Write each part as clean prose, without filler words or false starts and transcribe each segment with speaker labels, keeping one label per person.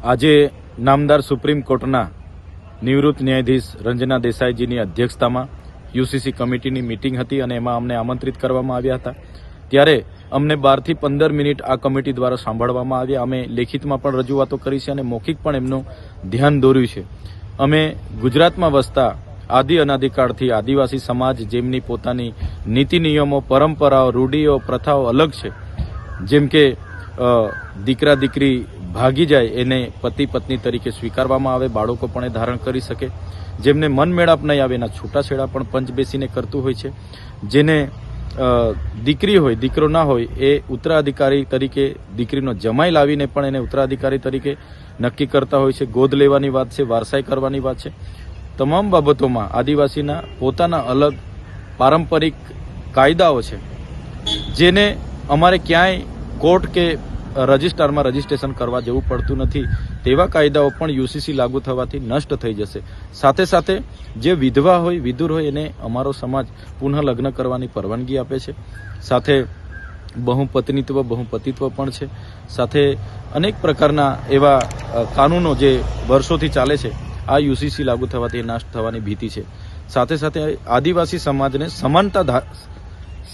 Speaker 1: આજે નામદાર સુપ્રીમ કોર્ટના નિવૃત્ત ન્યાયાધીશ રંजना દેસાઈજીની અધ્યક્ષતામાં યુસીસી કમિટીની મીટિંગ હતી અને એમાં અમને આમંત્રિત કરવામાં આવ્યા હતા। ત્યારે અમને 12 થી 15 મિનિટ આ કમિટી દ્વારા સાંભળવામાં આવ્યા। અમે લેખિતમાં પણ રજૂઆતો કરી છે અને મૌખિક પણ એમનું ધ્યાન દોર્યું છે। અમે ગુજરાતમાં વસતા આદિ અનાદિકાળથી આદિવાસી સમાજ જેમની પોતાની નીતિ નિયમો, પરંપરાઓ, રૂઢિઓ, પ્રથાઓ અલગ છે, જેમ કે દીકરા દીકરી ભાગી જાય એને પતિ પત્ની તરીકે સ્વીકારવામાં આવે, બાળકો પણ એ ધારણ કરી શકે, જેમને મન મેળાપ નહીં આવે એના છૂટાછેડા પણ પંચ બેસીને કરતું હોય છે, જેને દીકરી હોય દીકરો ના હોય એ ઉત્તરાધિકારી તરીકે દીકરીનો જમાઈ લાવીને પણ એને ઉત્તરાધિકારી તરીકે નક્કી કરતા હોય છે। ગોદ લેવાની વાત છે, વારસાઈ કરવાની વાત છે। તમામ બાબતોમાં આદિવાસીના પોતાના અલગ પારંપરિક કાયદાઓ છે, જેને અમારે ક્યાંય કોર્ટ કે રજિસ્ટરમાં રજીસ્ટ્રેશન કરવા જવું પડતું નથી। તેવા કાયદાઓ પણ યુસીસી લાગુ થવાથી નષ્ટ થઈ જશે। સાથે સાથે જે વિધવા હોય, વિધુર હોય એને અમારો સમાજ પુનઃ લગ્ન કરવાની પરવાનગી આપે છે। સાથે બહુપત્નીત્વ, બહુપતિત્વ પણ છે। સાથે અનેક પ્રકારના એવા કાનૂનો જે વર્ષોથી ચાલે છે, આ યુસીસી લાગુ થવાથી નાશ થવાની ભીતિ છે। સાથે સાથે આદિવાસી સમાજને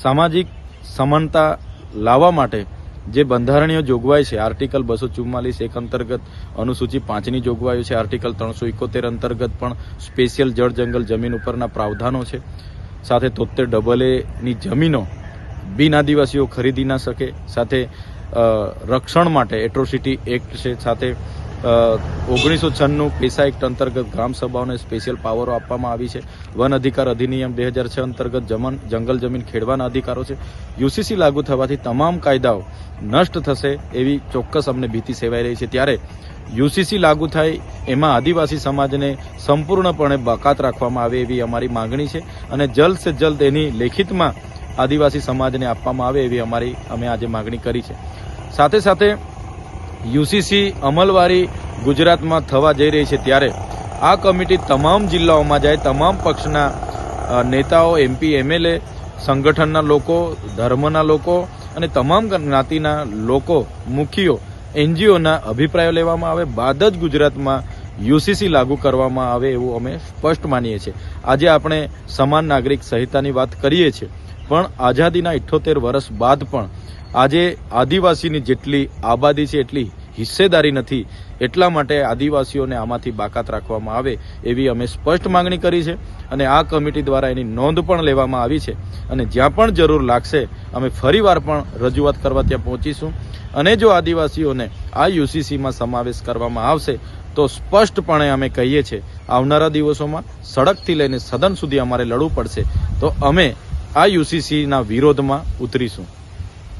Speaker 1: સામાજિક સમાનતા લાવવા માટે જે બંધારણીય જોગવાઈ છે, આર્ટિકલ 244(1) અંતર્ગત અનુસૂચિ 5ની જોગવાઈઓ છે, આર્ટિકલ 371 અંતર્ગત પણ સ્પેશિયલ જળ જંગલ જમીન ઉપરના પ્રાવધાનો છે। સાથે 73AA ની જમીનો બિન આદિવાસીઓ ખરીદી ના શકે। સાથે રક્ષણ માટે એટ્રોસિટી એક્ટ છે। સાથે 1996 પેસા એક્ટ અંતર્ગત ગ્રામ સભાઓને સ્પેશિયલ પાવરો આપવામાં આવી છે। વન અધિકાર અધિનિયમ 2006 અંતર્ગત જંગલ જમીન ખેડવાના અધિકારો છે। યુસીસી લાગુ થવાથી તમામ કાયદાઓ નષ્ટ થશે એવી ચોક્કસ અમને ભીતિ સેવાઈ રહી છે। ત્યારે યુસીસી લાગુ થાય એમાં આદિવાસી સમાજને સંપૂર્ણપણે બાકાત રાખવામાં આવે એવી અમારી માંગણી છે અને જલ્દ સે જલ્દ એની લેખિતમાં આદિવાસી સમાજને આપવામાં આવે એવી અમે આજે માંગણી કરી છે। સાથે સાથે યુસીસી અમલવારી ગુજરાતમાં થવા જઈ રહી છે, ત્યારે આ કમિટી તમામ જિલ્લાઓમાં જાય, તમામ પક્ષના નેતાઓ, MP, MLA, સંગઠનના લોકો, ધર્મના લોકો અને તમામ જ્ઞાતિના લોકો, મુખીઓ, NGOના અભિપ્રાયો લેવામાં આવે, બાદ જ ગુજરાતમાં યુસીસી લાગુ કરવામાં આવે એવું અમે સ્પષ્ટ માનીએ છીએ। આજે આપણે સમાન નાગરિક સંહિતાની વાત કરીએ છીએ, પણ આઝાદીના 78 વર્ષ બાદ પણ આજે આદિવાસીની જેટલી આબાદી છે એટલી હિસ્સેદારી નથી। એટલા માટે આદિવાસીઓને આમાંથી બાકાત રાખવામાં આવે એવી અમે સ્પષ્ટ માંગણી કરી છે અને આ કમિટી દ્વારા એની નોંધ પણ લેવામાં આવી છે અને જ્યાં પણ જરૂર લાગશે અમે ફરીવાર પણ રજૂઆત કરવા ત્યાં પહોંચીશું। અને જો આદિવાસીઓને આ યુસીસીમાં સમાવેશ કરવામાં આવશે તો સ્પષ્ટપણે અમે કહીએ છીએ આવનારા દિવસોમાં સડકથી લઈને સદન સુધી અમારે લડવું પડશે, તો અમે આ યુસીસીના વિરોધમાં ઉતરીશું।